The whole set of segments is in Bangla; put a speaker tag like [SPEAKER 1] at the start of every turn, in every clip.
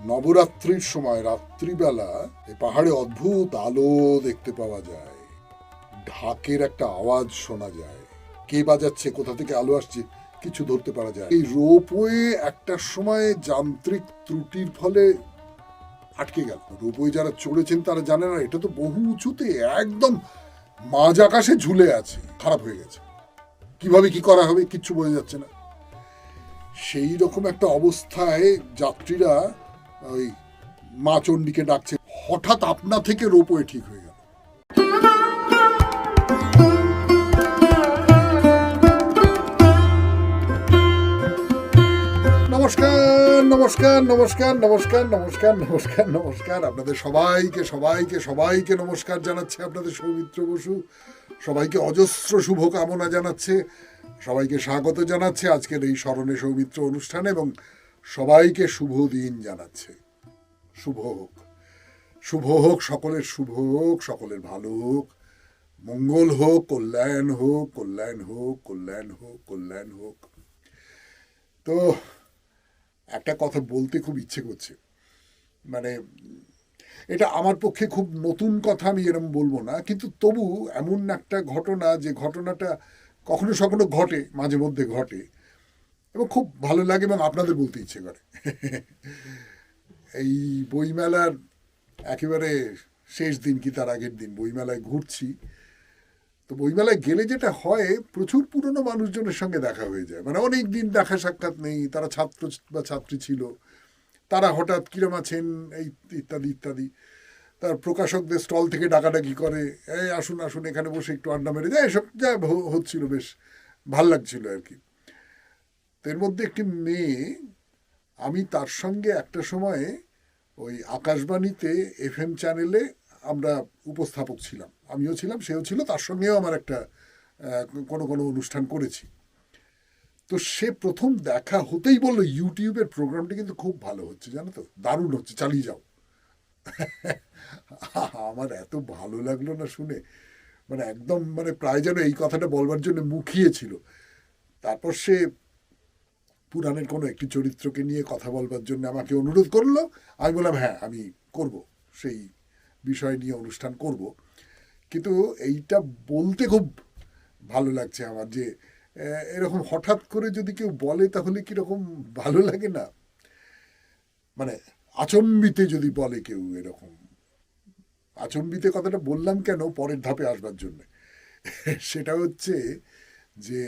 [SPEAKER 1] নবরাত্রির সময় রাত্রিবেলা এই পাহাড়ে অদ্ভুত আলো দেখতে পাওয়া যায়, ঢাকের একটা আওয়াজ শোনা যায়, কে বাজাচ্ছে, কোথা থেকে আলো আসছে কিছু ধরতে পারা যায়। এই রোপওয়ে একটা সময় যান্ত্রিক ত্রুটির ফলে আটকে গেল। রোপওয়ে যারা চড়েছেন তারা জানে না, এটা তো বহু উঁচুতে, একদম মাঝ আকাশে ঝুলে আছে, খারাপ হয়ে গেছে, কিভাবে কি করা হবে কিচ্ছু বোঝা যাচ্ছে না। সেই রকম একটা অবস্থায় যাত্রীরা ওই মা চণ্ডীকে ডাকছে, হঠাৎ আপনা থেকে রোপওয়ে ঠিক হয়ে গেল। নমস্কার নমস্কার নমস্কার নমস্কার নমস্কার নমস্কার নমস্কার আপনাদের সবাইকে সবাইকে সবাইকে নমস্কার জানাচ্ছে আপনাদের সৌমিত্র বসু। সবাইকে অজস্র শুভকামনা জানাচ্ছে, সবাইকে স্বাগত জানাচ্ছে আজকের এই স্মরণে সৌমিত্র অনুষ্ঠানে, এবং সবাইকে শুভ দিন জানাচ্ছে। শুভ হোক, শুভ হোক, সকলের শুভ হোক, সকলের ভালো হোক, মঙ্গল হোক, কল্যাণ হোক, কল্যাণ হোক, কল্যাণ হোক, কল্যাণ হোক। তো একটা কথা বলতে খুব ইচ্ছে করছে, মানে এটা আমার পক্ষে খুব নতুন কথা, আমি এরকম বলবো না, কিন্তু তবু এমন একটা ঘটনা, যে ঘটনাটা কখনো কখনো ঘটে, মাঝে মধ্যে ঘটে এবং খুব ভালো লাগে এবং আপনাদের বলতে ইচ্ছে করে। এই বইমেলার একেবারে শেষ দিন কি তার আগের দিন বইমেলায় ঘুরছি, তো বইমেলায় গেলে যেটা হয়, প্রচুর পুরনো মানুষজনের সঙ্গে দেখা হয়ে যায়, মানে অনেক দিন দেখা সাক্ষাৎ নেই, তারা ছাত্র বা ছাত্রী ছিল, তারা হঠাৎ কিরম আছেন এই ইত্যাদি ইত্যাদি। তার প্রকাশকদের স্টল থেকে ডাকাডাকি করে, এই আসুন আসুন এখানে বসে একটু আড্ডা মেরে যায়, এসব যা হচ্ছিল, বেশ ভাল লাগছিল আর কি। তো এর মধ্যে একটি মেয়ে, আমি তার সঙ্গে একটা সময়ে ওই আকাশবাণীতে FM চ্যানেলে আমরা উপস্থাপক ছিলাম, আমিও ছিলাম, সেও ছিল, তার সঙ্গেও আমার একটা কোনো কোনো অনুষ্ঠান করেছি। তো সে প্রথম দেখা হতেই বললো, ইউটিউবের প্রোগ্রামটা কিন্তু খুব ভালো হচ্ছে, জানো তো, দারুণ হচ্ছে, চালিয়ে যাও। আমার এত ভালো লাগলো না শুনে, মানে একদম, মানে প্রায় যেন এই কথাটা বলবার জন্য মুখিয়েছিল। তারপর সে পুরাণের কোনো একটি চরিত্রকে নিয়ে কথা বলবার জন্য আমাকে অনুরোধ করলো, আমি বললাম হ্যাঁ আমি করব, সেই বিষয় নিয়ে অনুষ্ঠান করব। কিন্তু এইটা বলতে খুব ভালো লাগছে আমার, যে এরকম হঠাৎ করে যদি কেউ বলে তাহলে কীরকম ভালো লাগে না, মানে আচম্বিতে যদি বলে কেউ এরকম। আচম্বিতে কথাটা বললাম কেন, পরের ধাপে আসবার জন্য, সেটা হচ্ছে যে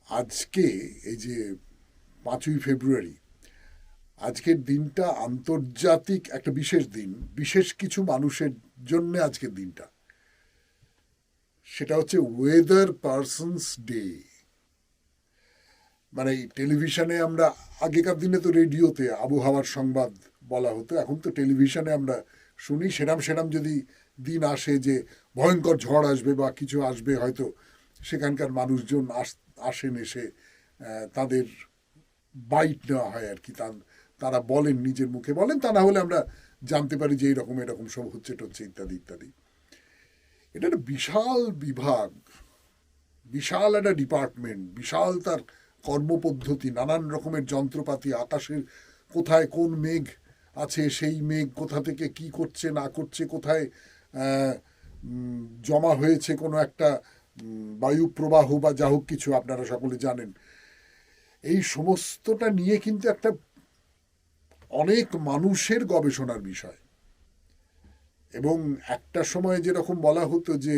[SPEAKER 1] আজকে এই যে 5ই ফেব্রুয়ারি, আজকের দিনটা আন্তর্জাতিক একটা বিশেষ দিন, বিশেষ কিছু মানুষের জন্য আজকের দিনটা, সেটা হচ্ছে ওয়েদার পার্সনস ডে। মানে টেলিভিশনে আমরা, আগেকার দিনে তো রেডিওতে আবহাওয়ার সংবাদ বলা হতো, এখন তো টেলিভিশনে আমরা শুনি, সেরাম সেরাম যদি দিন আসে যে ভয়ঙ্কর ঝড় আসবে বা কিছু আসবে, হয়তো সেখানকার মানুষজন আসেন, এসে তাদের বাইট নেওয়া হয় আর কি, তারা বলেন, নিজের মুখে বলেন, তা না হলে আমরা জানতে পারি যে এরকম এরকম সব হচ্ছে টচ্ছে ইত্যাদি ইত্যাদি। এটা একটা বিশাল বিভাগ, বিশাল একটা ডিপার্টমেন্ট, বিশাল তার কর্মপদ্ধতি, নানান রকমের যন্ত্রপাতি, আকাশের কোথায় কোন মেঘ আছে, সেই মেঘ কোথা থেকে কি করছে না করছে, কোথায় জমা হয়েছে কোনো একটা বায়ু প্রবাহ বা যা হোক কিছু, আপনারা সকলে জানেন। এই সমস্তটা নিয়ে কিন্তু একটা অনেক মানুষের গবেষণার বিষয়। এবং একটা সময় যেরকম বলা হতো যে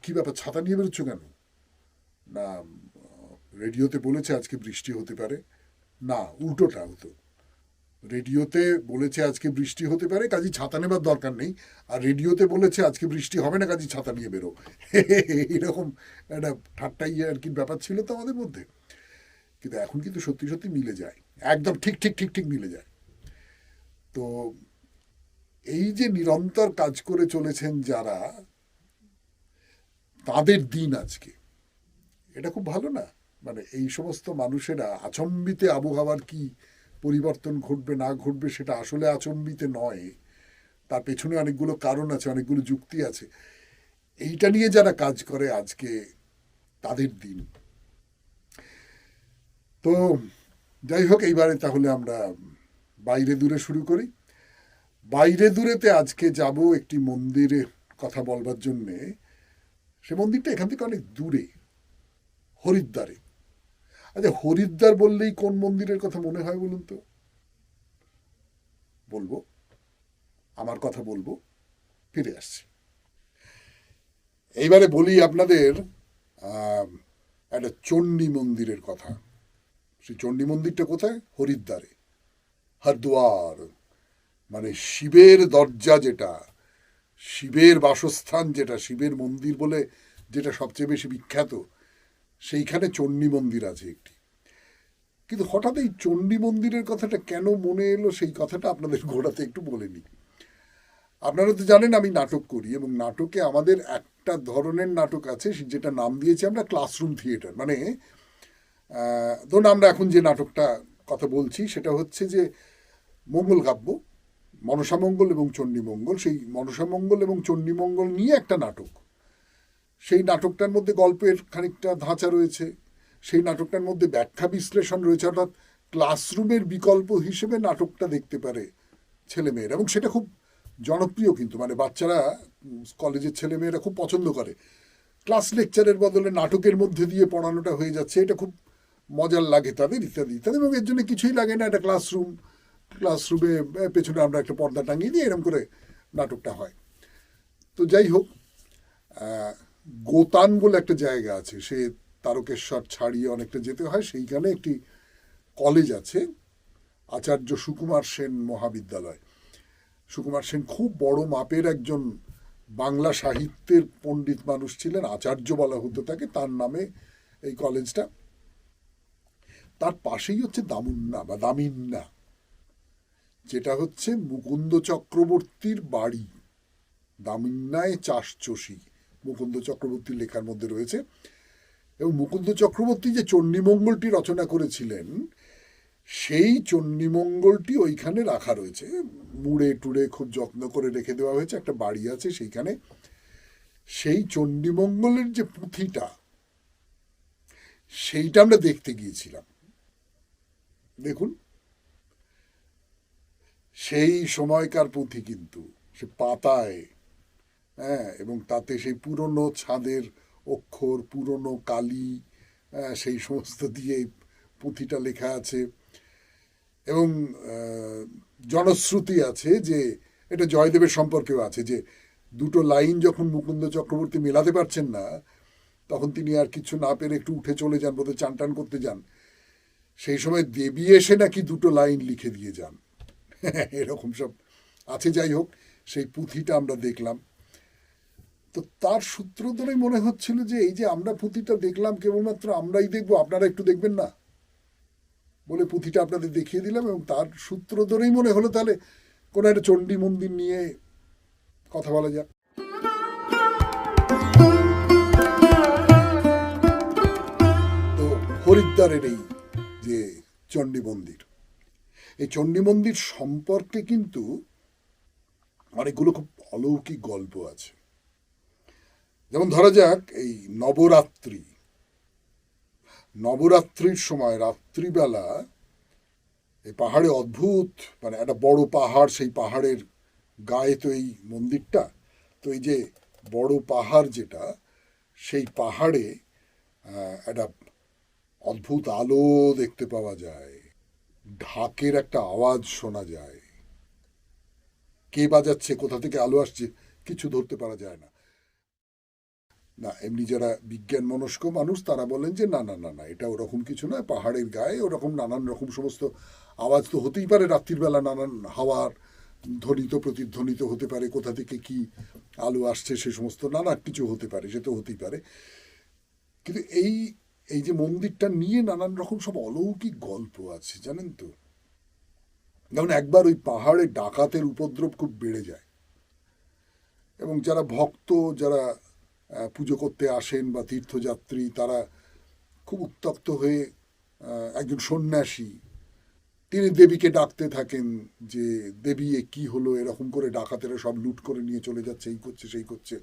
[SPEAKER 1] কী ব্যাপার, ছাতা নিয়ে বেরোচ্ছ কেন, না রেডিওতে বলেছে আজকে বৃষ্টি হতে পারে, না উল্টোটা হতো, রেডিওতে বলেছে আজকে বৃষ্টি হতে পারে, কাজেই ছাতা নেবার দরকার নেই, আর রেডিওতে বলেছে আজকে বৃষ্টি হবে না, কাজেই ছাতা নিয়ে বেরো। এইরকম একটা ঠাট্টাই আর কি ব্যাপার ছিল তো আমাদের মধ্যে। কিন্তু এখন কিন্তু সত্যি সত্যি মিলে যায়, একদম ঠিক ঠিক ঠিক ঠিক মিলে যায়। তো এই যে নিরন্তর কাজ করে চলেছেন যারা, তাদের দিন আজকে, এটা খুব ভালো না? মানে এই সমস্ত মানুষেরা, আচম্বিতে আবহাওয়ার কি পরিবর্তন ঘটবে না ঘটবে সেটা আসলে আচম্বিতে নয়, তার পেছনে অনেকগুলো কারণ আছে, অনেকগুলো যুক্তি আছে। এইটা নিয়ে যারা কাজ করে আজকে, তাদের দিন। তো যাই হোক, এইবারে তাহলে আমরা বাইরে দূরে শুরু করি। বাইরে দূরেতে আজকে যাব একটি মন্দিরের কথা বলবার জন্যে। সে মন্দিরটা এখান থেকে অনেক দূরে, হরিদ্বারে। আচ্ছা, হরিদ্বার বললেই কোন মন্দিরের কথা মনে হয় বলুন তো? বলবো, আমার কথা বলবো, ফিরে আসছি। এইবারে বলি আপনাদের একটা চণ্ডী মন্দিরের কথা। সেই চণ্ডী মন্দিরটা কোথায়? হরিদ্বারে, হরিদ্বার, মানে শিবের দরজা, যেটা শিবের বাসস্থান, যেটা শিবের মন্দির বলে যেটা সবচেয়ে বেশি বিখ্যাত, সেইখানে চণ্ডী মন্দির আছে একটি। কিন্তু হঠাৎ এই চণ্ডী মন্দিরের কথাটা কেন মনে এলো, সেই কথাটা আপনাদের ঘোরাতে একটু বলে নিই। আপনারা তো জানেন আমি নাটক করি, এবং নাটকে আমাদের একটা ধরনের নাটক আছে যেটা নাম দিয়েছি আমরা ক্লাসরুম থিয়েটার। মানে ধরুন আমরা এখন যে নাটকটা কথা বলছি সেটা হচ্ছে যে মঙ্গল কাব্য, মনসামঙ্গল এবং চণ্ডীমঙ্গল। সেই মনসামঙ্গল এবং চণ্ডীমঙ্গল নিয়ে একটা নাটক। সেই নাটকটার মধ্যে গল্পের খানিকটা ধাঁচা রয়েছে, সেই নাটকটার মধ্যে ব্যাখ্যা বিশ্লেষণ রয়েছে। অর্থাৎ ক্লাসরুমের বিকল্প হিসেবে নাটকটা দেখতে পারে ছেলেমেয়েরা, এবং সেটা খুব জনপ্রিয়। কিন্তু মানে বাচ্চারা, কলেজের ছেলেমেয়েরা খুব পছন্দ করে। ক্লাস লেকচারের বদলে নাটকের মধ্যে দিয়ে পড়ানোটা হয়ে যাচ্ছে, এটা খুব মজার লাগে তাদের, ইত্যাদি ইত্যাদি। এবং এর জন্য কিছুই লাগে না, একটা ক্লাসরুমে পেছনে আমরা একটা পর্দা টাঙিয়ে দিই, এরকম করে নাটকটা হয়। তো যাই হোক, গোতান বলে একটা জায়গা আছে, সে তারকেশ্বর ছাড়িয়ে অনেকটা যেতে হয়। সেইখানে একটি কলেজ আছে, আচার্য সুকুমার সেন মহাবিদ্যালয়। সুকুমার সেন খুব বড় মাপের একজন বাংলা সাহিত্যের পণ্ডিত মানুষ ছিলেন, আচার্য বলা হতো তাকে, তার নামে এই কলেজটা। তার পাশেই হচ্ছে দামুন্না বা দামিন্না, যেটা হচ্ছে মুকুন্দ চক্রবর্তীর বাড়ি। দামিন্নায় চাষচষি, মুকুন্দ চক্রবর্তীর লেখার মধ্যে রয়েছে। এবং মুকুন্দ চক্রবর্তী যে চণ্ডীমঙ্গলটি রচনা করেছিলেন, সেই চণ্ডীমঙ্গলটি ওইখানে রাখা রয়েছে, মুড়ে টুড়ে খুব যত্ন করে রেখে দেওয়া হয়েছে। একটা বাড়ি আছে সেইখানে। সেই চণ্ডীমঙ্গলের যে পুঁথিটা, সেইটা আমরা দেখতে গিয়েছিলাম। দেখুন, সেই সময়কার পুঁথি, কিন্তু সে পাতায়, হ্যাঁ, এবং তাতে সেই পুরনো ছাঁদের অক্ষর, পুরনো কালি, সেই সমস্ত দিয়ে পুঁথিটা লেখা আছে। এবং জনশ্রুতি আছে যে এটা জয়দেবের সম্পর্কেও আছে, যে দুটো লাইন যখন মুকুন্দ চক্রবর্তী মেলাতে পারছেন না, তখন তিনি আর কিছু না পেরে একটু উঠে চলে যান, বোধহয় চান টান করতে যান। সেই সময় দেবী এসে নাকি দুটো লাইন লিখে দিয়ে যান, এরকম সব আছে। যাই হোক, সেই পুঁথিটা আমরা দেখলাম। তো তার সূত্র ধরেই মনে হচ্ছিল যে এই যে আমরা পুঁথিটা দেখলাম, কেবলমাত্র আমরাই দেখবো, আপনারা একটু দেখবেন না বলে পুঁথিটা আপনাদের দেখিয়ে দিলাম। এবং তার সূত্র ধরেই মনে হলো তাহলে কোনো একটা চণ্ডী মন্দির নিয়ে কথা বলা যাক। তো হরিদ্বারের এই যে চণ্ডী মন্দির, এই চণ্ডী মন্দির সম্পর্কে কিন্তু অনেকগুলো খুব অলৌকিক গল্প আছে। যেমন ধরা যাক, এই নবরাত্রির সময় রাত্রিবেলা এই পাহাড়ে অদ্ভুত, মানে একটা বড় পাহাড়, সেই পাহাড়ের গায়ে তো এই মন্দিরটা। তো এই যে বড় পাহাড় যেটা, সেই পাহাড়ে একটা অদ্ভুত আলো দেখতে পাওয়া যায়, ঢাকের একটা আওয়াজ শোনা যায়। কে বাজাচ্ছে, কোথা থেকে আলো আসছে, কিছু ধরতে পারা যায় না। না, এমনি যারা বিজ্ঞান মনস্ক মানুষ তারা বলেন যে না না না না, এটা ওরকম কিছু নয়, পাহাড়ের গায়ে ওরকম নানান রকম সমস্ত আওয়াজ তো হতেই পারে রাত্রির বেলা, নানান হাওয়ার ধ্বনিত প্রতিধ্বনিত হতে পারে, কোথা থেকে কি আলো আসছে সে সমস্ত নানা কিছু হতে পারে, সে তো হতেই পারে। কিন্তু এই এই যে মন্দিরটা নিয়ে নানান রকম সব অলৌকিক গল্প আছে, জানেন তো। যেমন একবার ওই পাহাড়ে ডাকাতের উপদ্রব খুব বেড়ে যায়, এবং যারা ভক্ত, যারা পুজো করতে আসেন বা তীর্থযাত্রী, তারা খুব উত্তপ্ত হয়ে, একজন সন্ন্যাসী তিনি দেবীকে ডাকতে থাকেন যে দেবী এ কি হলো, এরকম করে ডাকাতেরা সব লুট করে নিয়ে চলে যাচ্ছে, এই করছে সেই করছে।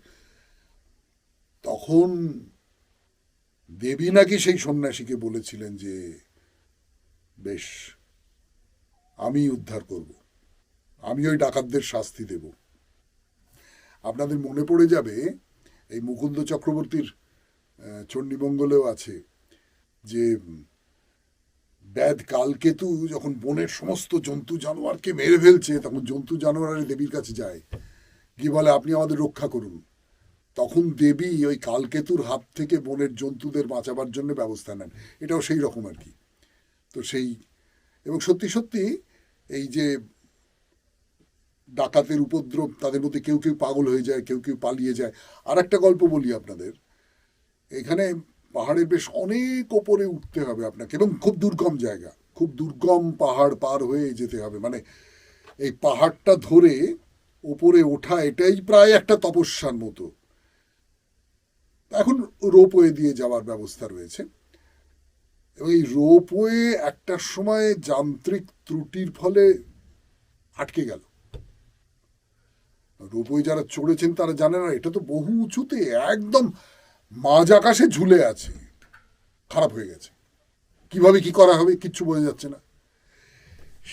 [SPEAKER 1] তখন দেবী নাকি সেই সন্ন্যাসীকে বলেছিলেন যে বেশ, আমি উদ্ধার করব, আমি ওই ডাকাতদের শাস্তি দেব। আপনাদের মনে পড়ে যাবে এই মুকুন্দ চক্রবর্তীর চণ্ডীমঙ্গলেও আছে যে ব্যাধ কালকেতু যখন বনের সমস্ত জন্তু জানোয়ারকে মেরে ফেলছে, তখন জন্তু জানোয়ারের দেবীর কাছে যায়, গিয়ে বলে আপনি আমাদের রক্ষা করুন। তখন দেবী ওই কালকেতুর হাত থেকে বনের জন্তুদের বাঁচাবার জন্য ব্যবস্থা নেন। এটাও সেই রকম আর কি। তো সেই, এবং সত্যি সত্যি এই যে ডাকাতের উপদ্রব, তাদের মধ্যে কেউ কেউ পাগল হয়ে যায়, কেউ কেউ পালিয়ে যায়। আর একটা গল্প বলি আপনাদের, এখানে পাহাড়ের বেশ অনেক ওপরে উঠতে হবে আপনাকে, এবং খুব দুর্গম জায়গা, খুব দুর্গম পাহাড় পার হয়ে যেতে হবে। মানে এই পাহাড়টা ধরে ওপরে ওঠা এটাই প্রায় একটা তপস্যার মতো। এখন রোপওয়ে দিয়ে যাওয়ার ব্যবস্থা রয়েছে, এবং এই রোপওয়ে একটা সময় যান্ত্রিক ত্রুটির ফলে আটকে গেল। রোপওয়ে যারা চড়েছেন তারা জানে না, এটা তো বহু উঁচুতে, একদম মাঝ আকাশে ঝুলে আছে, খারাপ হয়ে গেছে, কিভাবে কি করা হবে কিচ্ছু বোঝা যাচ্ছে না।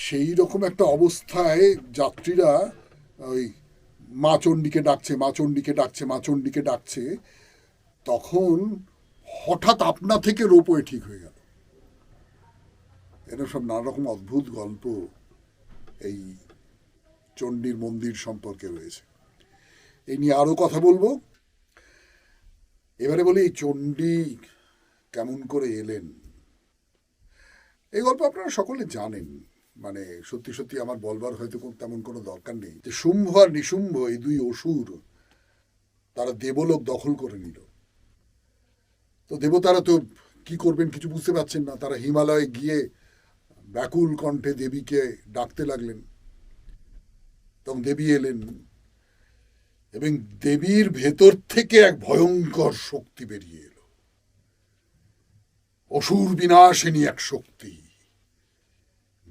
[SPEAKER 1] সেই রকম একটা অবস্থায় যাত্রীরা ওই মা চণ্ডীকে ডাকছে, মা চণ্ডীকে ডাকছে, মা চণ্ডীকে ডাকছে, তখন হঠাৎ আপনা থেকে রোপওয়ে ঠিক হয়ে গেল। এরকম সব নানা রকম অদ্ভুত গল্প এই চণ্ডীর মন্দির সম্পর্কে রয়েছে। এই নিয়ে আরো কথা বলবো। এবারে বলি এই চণ্ডী কেমন করে এলেন। এই গল্প আপনারা সকলে জানেন, মানে সত্যি সত্যি আমার বলবার হয়তো তেমন কোনো দরকার নেই যে শুম্ভ আর নিশুম্ভ এই দুই অসুর তারা দেবলোক দখল করে নিল। তো দেবতারা তো কি করবেন কিছু বুঝতে পারছেন না, তারা হিমালয়ে গিয়ে ব্যাকুল কণ্ঠে দেবীকে ডাকতে লাগলেন। তখন দেবী এলেন, এবং দেবীর ভেতর থেকে এক ভয়ঙ্কর শক্তি বেরিয়ে এলো, অসুর বিনাশিনী এক শক্তি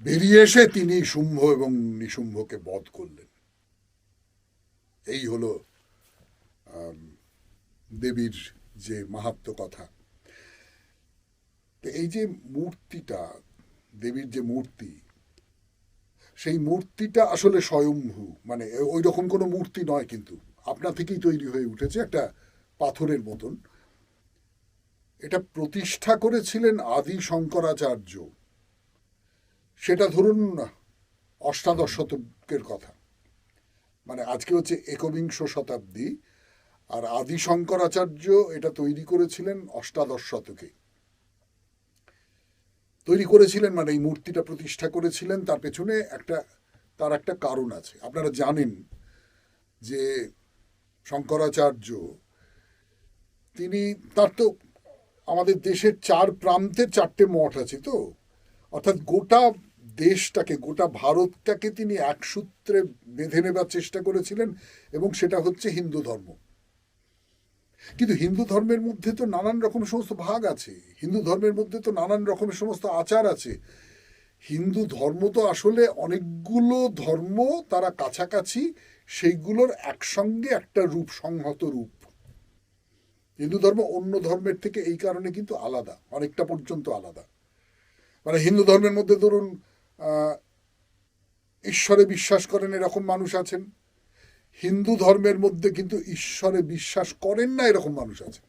[SPEAKER 1] বেরিয়ে এসে তিনি শুম্ভ এবং নিশুম্ভকে বধ করলেন। এই হলো দেবীর যে মাহাত্ম্য কথা। এই যে মূর্তিটা, দেবীর যে মূর্তি, সেই মূর্তিটা আসলে স্বয়ম্ভু, মানে ওই রকম কোনো মূর্তি নয়, কিন্তু আপনা থেকেই তৈরি হয়ে উঠেছে, একটা পাথরের মতন। এটা প্রতিষ্ঠা করেছিলেন আদি শঙ্করাচার্য, সেটা ধরুন অষ্টাদশ শতকের কথা, মানে আজকে হচ্ছে একবিংশ শতাব্দী, আর আদি শঙ্করাচার্য এটা তৈরি করেছিলেন অষ্টাদশ শতকে। তৈরি করেছিলেন মানে এই মূর্তিটা প্রতিষ্ঠা করেছিলেন, তার পেছনে তার একটা কারণ আছে। আপনারা জানেন যে শঙ্করাচার্য তার তো আমাদের দেশের চার প্রান্তের চারটে মঠ আছে, তো অর্থাৎ গোটা দেশটাকে, গোটা ভারতটাকে তিনি এক সূত্রে বেঁধে নেবার চেষ্টা করেছিলেন, এবং সেটা হচ্ছে হিন্দু ধর্ম। কিন্তু হিন্দু ধর্মের মধ্যে তো নানান রকম সমস্ত ভাগ আছে, হিন্দু ধর্মের মধ্যে তো নানান রকমের সমস্ত আচার আছে। হিন্দু ধর্ম তো আসলে অনেকগুলো ধর্ম, তারা কাছাকাছি, সেইগুলোর একসঙ্গে একটা রূপ, সংহত রূপ। হিন্দু ধর্ম অন্য ধর্মের থেকে এই কারণে কিন্তু আলাদা, অনেকটা পর্যন্ত আলাদা। মানে হিন্দু ধর্মের মধ্যে ধরুন ঈশ্বরে বিশ্বাস করেন এরকম মানুষ আছেন, হিন্দু ধর্মের মধ্যে কিন্তু ঈশ্বরে বিশ্বাস করেন না এরকম মানুষ আছেন।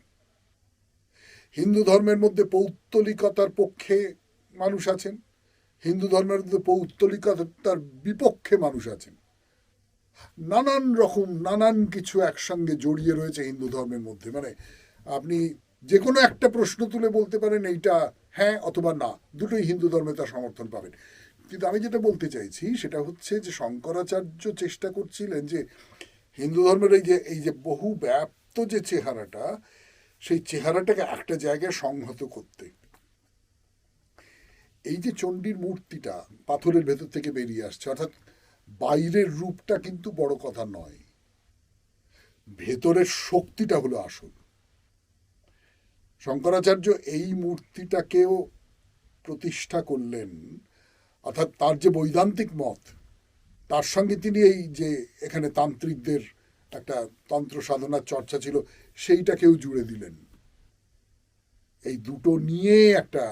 [SPEAKER 1] হিন্দু ধর্মের মধ্যে পৌত্তলিকতার পক্ষে মানুষ আছেন, হিন্দু ধর্মের মধ্যে পৌত্তলিকতার বিপক্ষে মানুষ আছেন। নানান রকম নানান কিছু একসঙ্গে জড়িয়ে রয়েছে হিন্দু ধর্মের মধ্যে। মানে আপনি যে কোনো একটা প্রশ্ন তুলে বলতে পারেন এইটা হ্যাঁ অথবা না, দুটোই হিন্দু ধর্মে তার সমর্থন পাবেন। কিন্তু আমি যেটা বলতে চাইছি সেটা হচ্ছে যে শঙ্করাচার্য চেষ্টা করছিলেন যে হিন্দু ধর্মের এই যে বহু ব্যাপ্ত যে চেহারাটা, সেই চেহারাটাকে একটা জায়গায় সংহত করতে। এই যে চণ্ডীর মূর্তিটা পাথরের ভেতর থেকে বেরিয়ে আসছে, অর্থাৎ বাইরের রূপটা কিন্তু বড় কথা নয়, ভেতরের শক্তিটা হলো আসল। শঙ্করাচার্য এই মূর্তিটাকেও প্রতিষ্ঠা করলেন, অর্থাৎ তার যে বৈদান্তিক মত, তার সঙ্গে তিনি এই যে এখানে তান্ত্রিকদের একটা তন্ত্র সাধনার চর্চা ছিল, সেইটাকেও জুড়ে দিলেন। এই দুটো নিয়ে একটা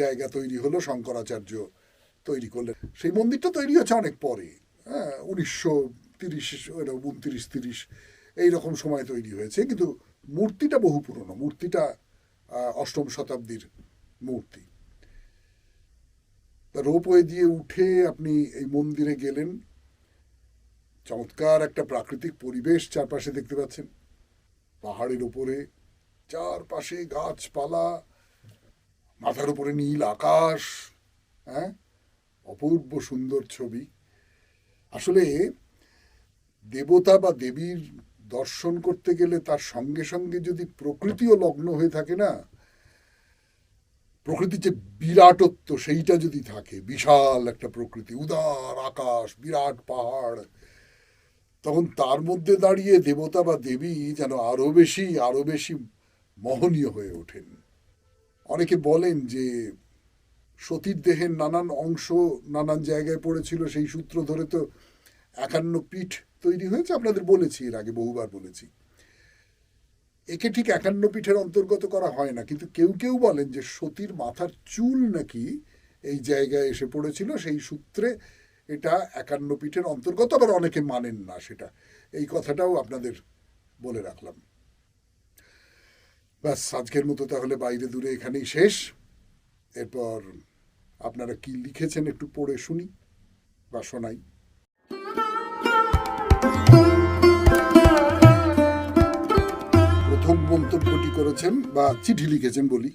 [SPEAKER 1] জায়গা তৈরি হলো, শঙ্করাচার্য তৈরি করলেন। সেই মন্দিরটা তৈরি হচ্ছে অনেক পরে, হ্যাঁ, 1930, 29-30 এইরকম সময় তৈরি হয়েছে, কিন্তু মূর্তিটা বহু পুরনো। মূর্তিটা অষ্টম শতাব্দীর মূর্তি। রোপওয়ে দিয়ে উঠে আপনি এই মন্দিরে গেলেন, চমৎকার একটা প্রাকৃতিক পরিবেশ চারপাশে দেখতে পাচ্ছেন, পাহাড়ের উপরে চারপাশে গাছপালা, মাথার উপরে নীল আকাশ, হ্যাঁ, অপূর্ব সুন্দর ছবি। আসলে দেবতা বা দেবীর দর্শন করতে গেলে তার সঙ্গে সঙ্গে যদি প্রকৃতিও লগ্ন হয়ে থাকে না, প্রকৃতির যে বিরাটত্ব সেইটা যদি থাকে, বিশাল একটা প্রকৃতি, উদার আকাশ, বিরাট পাহাড়, তখন তার মধ্যে দাঁড়িয়ে দেবতা বা দেবী যেন আরো বেশি মোহনীয় হয়ে ওঠেন। অনেকে বলেন যে সতীর দেহের নানান অংশ নানান জায়গায় পড়েছিল, সেই সূত্র ধরে তো 51 পীঠ তৈরি হয়েছে। আপনাদের বলেছি এর আগে, বহুবার বলেছি। একে ঠিক 51 পীঠের অন্তর্গত করা হয় না, কিন্তু কেউ কেউ বলেন যে সতীর মাথার চুল নাকি এই জায়গায় এসে পড়েছিল, সেই সূত্রে এটা 51 পীঠের অন্তর্গত। আবার অনেকে মানেন না সেটা, এই কথাটাও আপনাদের বলে রাখলাম। ব্যাস, আজকের মতো তাহলে বাইরে দূরে এখানেই শেষ। এরপর আপনারা কি লিখেছেন একটু পড়ে শুনি বা শোনাই। প্রথম মন্তব্যটি করেছেন বা চিঠি লিখেছেন বলি,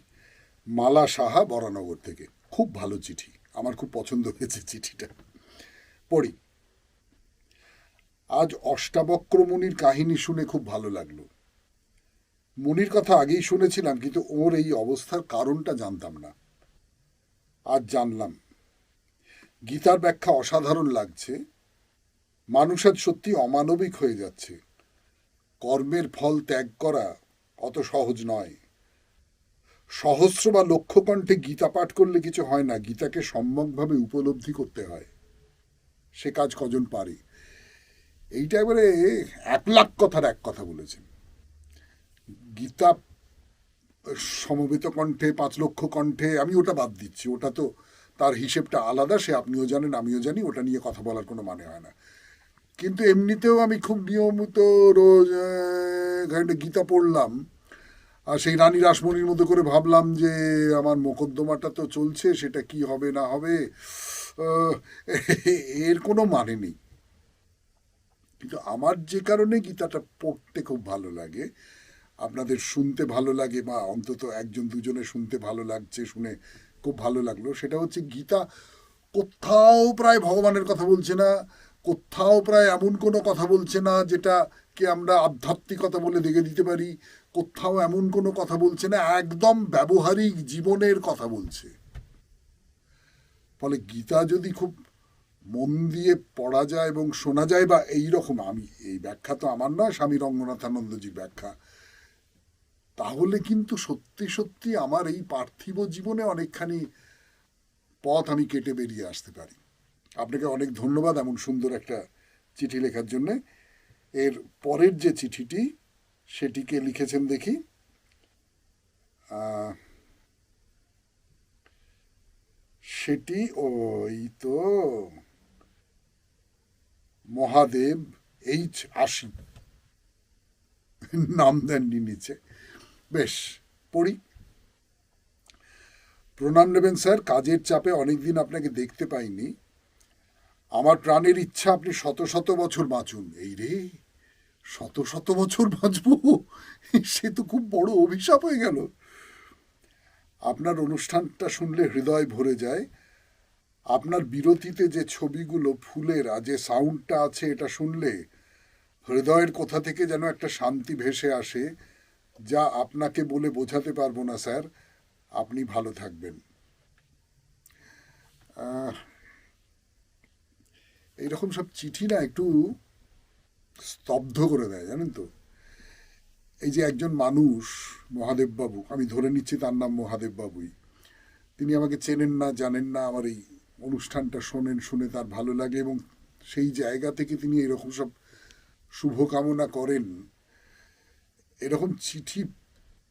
[SPEAKER 1] মালা সাহা, বরানগর থেকে। খুব ভালো চিঠি, আমার খুব পছন্দ হয়েছে চিঠিটা। পড়ি। আজ অষ্টাবক্র মুনির কাহিনী শুনে খুব ভালো লাগলো। মুনির কথা আগেই শুনেছিলাম, কিন্তু ওর এই অবস্থার কারণটা জানতাম না। আজ জানলাম। গীতার ব্যাখ্যা অসাধারণ লাগছে। মানুষ আজ সত্যি অমানবিক হয়ে যাচ্ছে। কর্মের ফল ত্যাগ করা অত সহজ নয়। সহস্র বা লক্ষ কণ্ঠে গীতা পাঠ করলে কিছু হয় না, গীতাকে সম্যকভাবে উপলব্ধি করতে হয়। সে কাজ কজন পারে? এইটা এবারে 1,00,000 কথার এক কথা বলেছেন। গীতা সমবেত কণ্ঠে, 5 লক্ষ কণ্ঠে, আমি ওটা বাদ দিচ্ছি, ওটা তো তার হিসেবটা আলাদা, সে আপনিও জানেন আমিও জানি, ওটা নিয়ে কথা বলার কোনো মানে হয় না। কিন্তু এমনিতেও আমি খুব নিয়মিত রোজ গীতা পড়লাম, আর সেই রানী রাসমণির মধ্যে করে ভাবলাম যে আমার মোকদ্দমাটা তো চলছে, সেটা কি হবে না হবে, এর কোনো মানে নেই। কিন্তু আমার যে কারণে গীতাটা পড়তে খুব ভালো লাগে, আপনাদের শুনতে ভালো লাগে, বা অন্তত একজন দুজনে শুনতে ভালো লাগছে, শুনে খুব ভালো লাগলো, সেটা হচ্ছে গীতা কোথাও প্রায় ভগবানের কথা বলছে না, কোথাও প্রায় এমন কোনো কথা বলছে না যেটাকে আমরা আধ্যাত্মিকতা বলে দেখে দিতে পারি, কোথাও এমন কোনো কথা বলছে না, একদম ব্যবহারিক জীবনের কথা বলছে। ফলে গীতা যদি খুব মন দিয়ে পড়া যায় এবং শোনা যায়, বা এই রকম, আমি এই ব্যাখ্যা তো আমার নয়, স্বামী রঙ্গনাথানন্দজির ব্যাখ্যা, তাহলে কিন্তু সত্যি সত্যি আমার এই পার্থিব জীবনে অনেকখানি পথ আমি কেটে বেরিয়ে আসতে পারি। আপনাকে অনেক ধন্যবাদ এমন সুন্দর একটা চিঠি লেখার জন্যে। এর পরের যে চিঠিটি, সেটিকে লিখেছেন দেখি, সেটি ওই তো মহাদেব H80 নাম দেননি নিচে। বেশ, পড়ি। প্রণাম নেবেন স্যার, কাজের চাপে অনেকদিন আপনাকে দেখতে পাইনি। আমার প্রাণের ইচ্ছা আপনি শত শত বছর বাঁচুন। এই রে, শত শত বছর বাঁচবো? সে তো খুব বড় অভিশাপ হয়ে গেল। আপনার অনুষ্ঠানটা শুনলে হৃদয় ভরে যায়। আপনার বিরতিতে যে ছবিগুলো, ফুলের যে সাউন্ডটা আছে, এটা শুনলে হৃদয়ের কোথা থেকে যেন একটা শান্তি ভেসে আসে, যা আপনাকে বলে বোঝাতে পারবো না স্যার। আপনি ভালো থাকবেন। এইরকম সব চিঠি না একটু স্তব্ধ করে দেয়, জানেন তো। এই যে একজন মানুষ, মহাদেববাবু, আমি ধরে নিচ্ছি তার নাম মহাদেববাবুই, তিনি আমাকে চেনেন না, জানেন না, আমার এই অনুষ্ঠানটা শোনেন, শুনে তার ভালো লাগে, এবং সেই জায়গা থেকে তিনি এরকম সব শুভকামনা করেন। এরকম চিঠি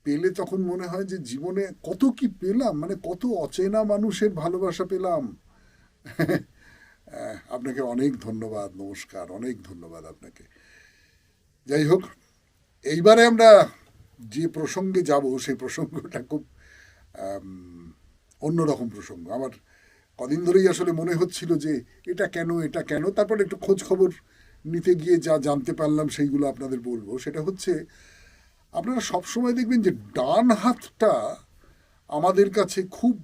[SPEAKER 1] পেলে তখন মনে হয় যে জীবনে কত কি পেলাম, মানে কত অচেনা মানুষের ভালোবাসা পেলাম। আপনাকে অনেক ধন্যবাদ, নমস্কার, অনেক ধন্যবাদ আপনাকে। যাই হোক, এইবারে আমরা যে প্রসঙ্গে যাব সেই প্রসঙ্গটা খুব অন্যরকম প্রসঙ্গ। আমার কদিন ধরেই আসলে মনে হচ্ছিল যে এটা কেন, এটা কেন। তারপর একটু খোঁজ খবর নিতে গিয়ে যা জানতে পারলাম সেইগুলো আপনাদের বলবো। সেটা হচ্ছে, আপনারা সবসময় দেখবেন যে ডান হাতটা আমাদের কাছে খুব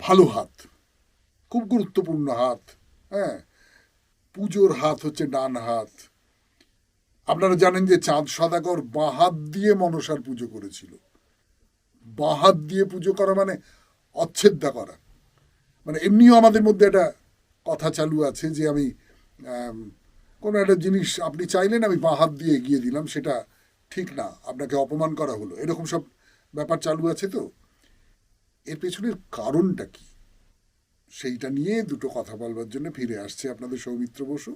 [SPEAKER 1] ভালো হাত, খুব গুরুত্বপূর্ণ হাত। হ্যাঁ, পুজোর হাত হচ্ছে ডান হাত। আপনারা জানেন যে চাঁদ সদাগর বাঁ হাত দিয়ে মনসার পুজো করেছিল। বাঁ হাত দিয়ে পুজো করা মানে অচ্ছেদ্যা করা। মানে এমনিও আমাদের মধ্যে একটা কথা চালু আছে যে আমি কোনো একটা জিনিস আপনি চাইলেন, আমি বাঁ হাত দিয়ে এগিয়ে দিলাম, সেটা ঠিক না, আপনাকে অপমান করা হলো, এরকম সব ব্যাপার চালু আছে। তো এর পেছনের কারণটা কি, সেইটা নিয়ে দুটো কথা বলবার জন্য ফিরে আসছে আপনাদের সৌমিত্র বসু।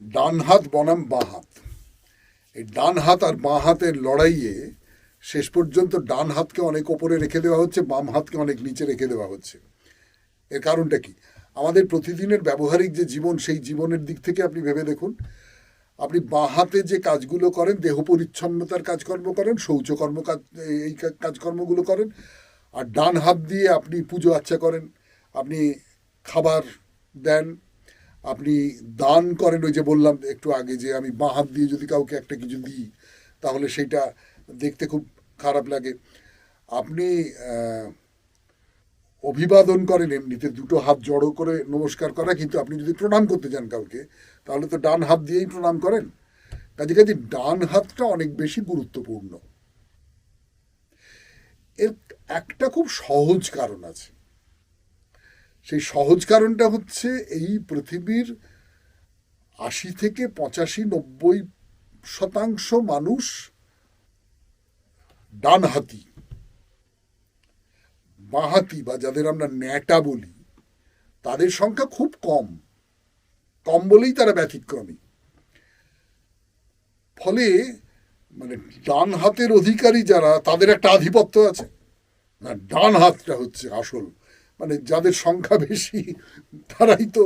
[SPEAKER 1] ডান হাত বনাম বাঁ হাত, এই ডান হাত আর বাঁ হাতের লড়াইয়ে শেষ পর্যন্ত ডান হাতকে অনেক ওপরে রেখে দেওয়া হচ্ছে, বাম হাতকে অনেক নিচে রেখে দেওয়া হচ্ছে। এর কারণটা কি? আমাদের প্রতিদিনের ব্যবহারিক যে জীবন, সেই জীবনের দিক থেকে আপনি ভেবে দেখুন। আপনি বাঁ হাতে যে কাজগুলো করেন, দেহ পরিচ্ছন্নতার কাজকর্ম করেন, শৌচকর্ম কাজ, এই কাজকর্মগুলো করেন। আর ডান হাত দিয়ে আপনি পুজো আচ্ছা করেন, আপনি খাবার দেন, আপনি দান করেন। ওই যে বললাম একটু আগে যে আমি বাঁ হাত দিয়ে যদি কাউকে একটা কিছু দিই তাহলে সেইটা দেখতে খুব খারাপ লাগে। আপনি অভিবাদন করেন, এমনিতে দুটো হাত জড়ো করে নমস্কার করা, কিন্তু আপনি যদি প্রণাম করতে যান কাউকে তাহলে তো ডান হাত দিয়েই প্রণাম করেন। কাজে কাজে ডান হাতটা অনেক বেশি গুরুত্বপূর্ণ। এর একটা খুব সহজ কারণ আছে। সেই সহজ কারণটা হচ্ছে, এই পৃথিবীর ৮০ থেকে ৮৫-৯০% মানুষ ডানহাতি। বাঁহাতি বা যাদের আমরা ন্যাটা বলি, তাদের সংখ্যা খুব কম, কম বলেই তারা ব্যতিক্রমী। ফলে মানে ডান হাতের অধিকারী যারা, তাদের একটা আধিপত্য আছে। না, ডান হাতটা হচ্ছে আসল, মানে যাদের সংখ্যা বেশি তারাই তো,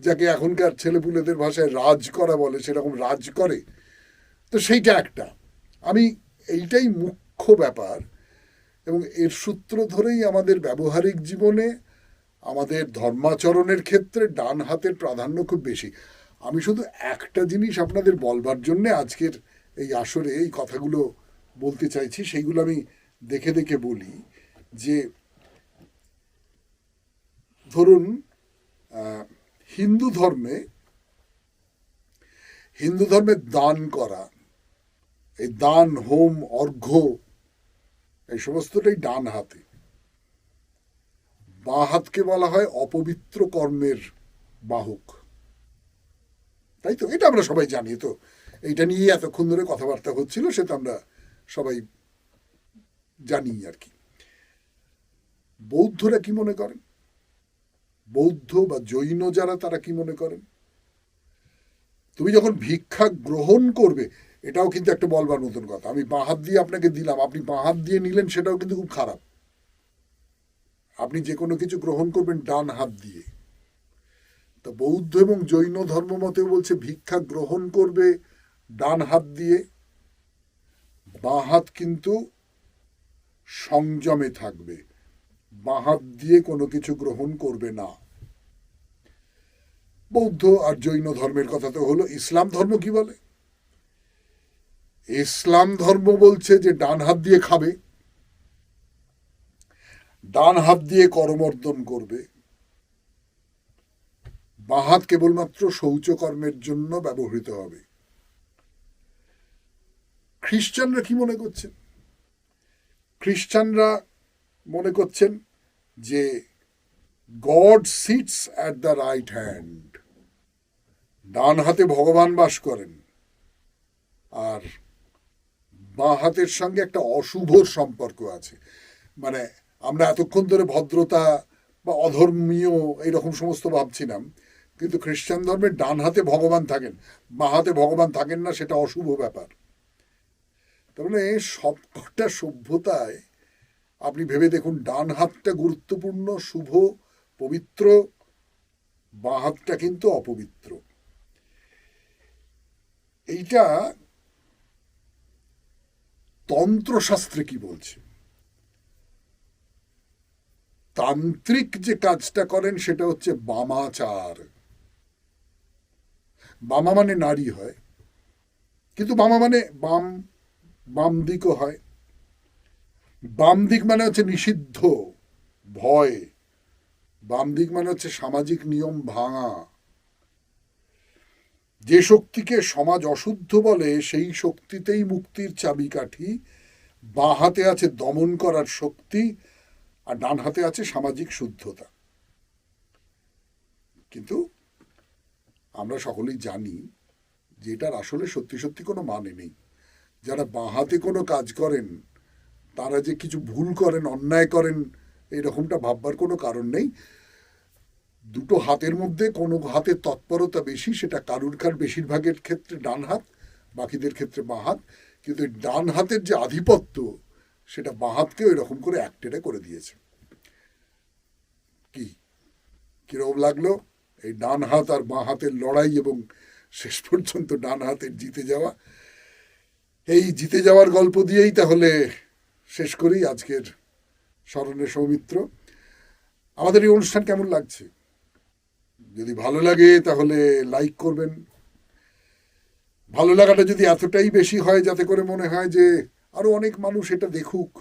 [SPEAKER 1] যাকে এখনকার ছেলেপুলেদের ভাষায় রাজ করা বলে, সেরকম রাজ করে। তো সেইটা একটা, আমি এইটাই মুখ্য ব্যাপার। এবং এর সূত্র ধরেই আমাদের ব্যবহারিক জীবনে, আমাদের ধর্মাচরণের ক্ষেত্রে ডান হাতের প্রাধান্য খুব বেশি। আমি শুধু একটা জিনিস আপনাদের বলবার জন্যে আজকের এই আসরে এই কথাগুলো বলতে চাইছি, সেইগুলো আমি দেখে দেখে বলি। যে ধরুন, হিন্দু ধর্মে দান করা, এই দান, হোম, অর্ঘ্য, এই সমস্তটাই ডান হাতে। বাঁ হাতকে বলা হয় অপবিত্র কর্মের বাহক, তাই তো? এটা আমরা সবাই জানি। তো এইটা নিয়ে এতক্ষণ ধরে কথাবার্তা হচ্ছিল, সে তো আমরা সবাই জানি আর কি। বৌদ্ধরা কি মনে করেন, বৌদ্ধ বা জৈন যারা, তারা কি মনে করেন? তুমি যখন ভিক্ষা গ্রহণ করবে, এটাও কিন্তু একটা বলবার মতন কথা। আমি বাঁ হাত দিয়ে আপনাকে দিলাম, আপনি বাঁ হাত দিয়ে নিলেন, সেটাও কিন্তু খুব খারাপ। আপনি যে কোনো কিছু গ্রহণ করবেন ডান হাত দিয়ে। তো বৌদ্ধ এবং জৈন ধর্ম মতেও বলছে ভিক্ষা গ্রহণ করবে ডান হাত দিয়ে, বাঁ হাত কিন্তু সংযমে থাকবে, বাঁ হাত দিয়ে কোনো কিছু গ্রহণ করবে না। বৌদ্ধ আর জৈন ধর্মের কথা তো হলো। ইসলাম ধর্ম কি বলে? ইসলাম ধর্ম বলছে যে ডান হাত দিয়ে খাবে, ডান হাত দিয়ে করমর্দন করবে, বাঁ হাত কেবলমাত্র শৌচকর্মের জন্য ব্যবহৃত হবে। খ্রিস্টানরা কি মনে করছেন? খ্রিস্টানরা মনে করছেন যে God sits at the right hand, ডান হাতে ভগবান বাস করেন, আর বাঁ হাতের সঙ্গে একটা অশুভর সম্পর্ক আছে। মানে আমরা এতক্ষণ ধরে ভদ্রতা বা অধর্মীয় এইরকম সমস্ত ভাবছিলাম, কিন্তু খ্রিস্টান ধর্মের ডান হাতে ভগবান থাকেন, বাঁ হাতে ভগবান থাকেন না, সেটা অশুভ ব্যাপার। তার মানে সবকটা সভ্যতায় আপনি ভেবে দেখুন, ডান হাতটা গুরুত্বপূর্ণ, শুভ, পবিত্র, বাঁ হাতটা কিন্তু অপবিত্র। এইটা তন্ত্রশাস্ত্রে কি বলছে? তান্ত্রিক যে কাজটা করেন সেটা হচ্ছে বামাচার। বামা মানে নারী হয়, কিন্তু বামা মানে বাম, বাম দিকও হয়। বাম দিক মানে হচ্ছে নিষিদ্ধ, ভয়। বাম দিক মানে হচ্ছে সামাজিক নিয়ম ভাঙা। যে শক্তিকে সমাজ অশুদ্ধ বলে সেই শক্তিতেই মুক্তির চাবিকাঠি। বাঁ হাতে আছে দমন করার শক্তি, আর ডান হাতে আছে সামাজিক শুদ্ধতা। কিন্তু আমরা সকলেই জানি যে এটার আসলে সত্যি সত্যি কোনো মানে নেই। যারা বাঁ হাতে কোনো কাজ করেন তারা যে কিছু ভুল করেন, অন্যায় করেন, এরকমটা ভাববার কোনো কারণ নেই। দুটো হাতের মধ্যে কোনো হাতের তৎপরতা বেশি, সেটা কারুর বেশিরভাগের ক্ষেত্রে ডান হাত, বাকিদের ক্ষেত্রে বাঁ হাত। কিন্তু ডান হাতের যে আধিপত্য সেটা বাঁ হাতকেও এরকম করে একটেরে করে দিয়েছে। কি কিরকম লাগলো এই ডান হাত আর বাঁ হাতের লড়াই, এবং শেষ পর্যন্ত ডান হাতের জিতে যাওয়া? এই জিতে যাওয়ার গল্প দিয়েই তাহলে শেষ করি আজকের স্মরণে সৌমিত্র। আমাদের এই অনুষ্ঠান কেমন লাগছে? যদি ভালো লাগে তাহলে লাইক করবেন। ভালো লাগাটা যদি এতটাই বেশি হয় যাতে করে মনে হয় যে আরো অনেক মানুষ এটা দেখুক,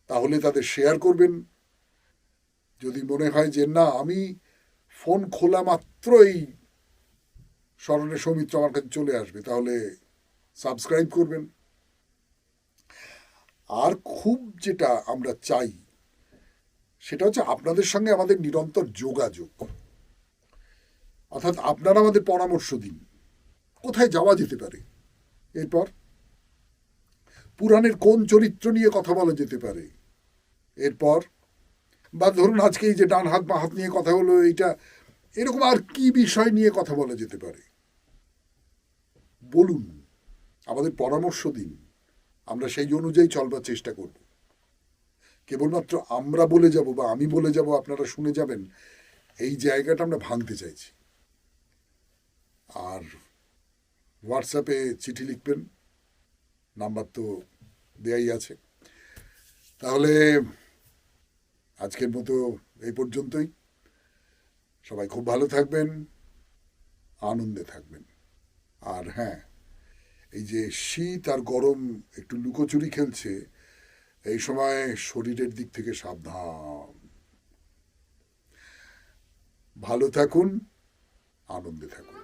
[SPEAKER 1] তাহলে তাদের শেয়ার করবেন। যদি মনে হয় যে না, আমি ফোন খোলা মাত্রই স্মরণে সৌমিত্র আমার কাছে চলে আসবে, তাহলে সাবস্ক্রাইব করবেন। আর খুব যেটা আমরা চাই সেটা হচ্ছে আপনাদের সঙ্গে আমাদের নিরন্তর যোগাযোগ। অর্থাৎ আপনারা আমাদের পরামর্শ দিন কোথায় যাওয়া যেতে পারে, এরপর পুরাণের কোন চরিত্র নিয়ে কথা বলা যেতে পারে, এরপর বা ধরুন আজকে এই যে ডান হাত বাঁ হাত নিয়ে কথা হলো, এইটা এরকম আর কি বিষয় নিয়ে কথা বলা যেতে পারে বলুন, আমাদের পরামর্শ দিন। আমরা সেই অনুযায়ী চলবার চেষ্টা করব। কেবলমাত্র আমরা বলে যাব বা আমি বলে যাব আপনারা শুনে যাবেন, এই জায়গাটা আমরা ভাঙতে চাইছি। আর হোয়াটসঅ্যাপে চিঠি লিখবেন, নাম্বার তো দেয়াই আছে। তাহলে আজকের মতো এই পর্যন্তই। সবাই খুব ভালো থাকবেন, আনন্দে থাকবেন। আর হ্যাঁ, এই যে শীত আর গরম একটু লুকোচুরি খেলছে, এই সময় শরীরের দিক থেকে সাবধান। ভালো থাকুন, আনন্দে থাকুন।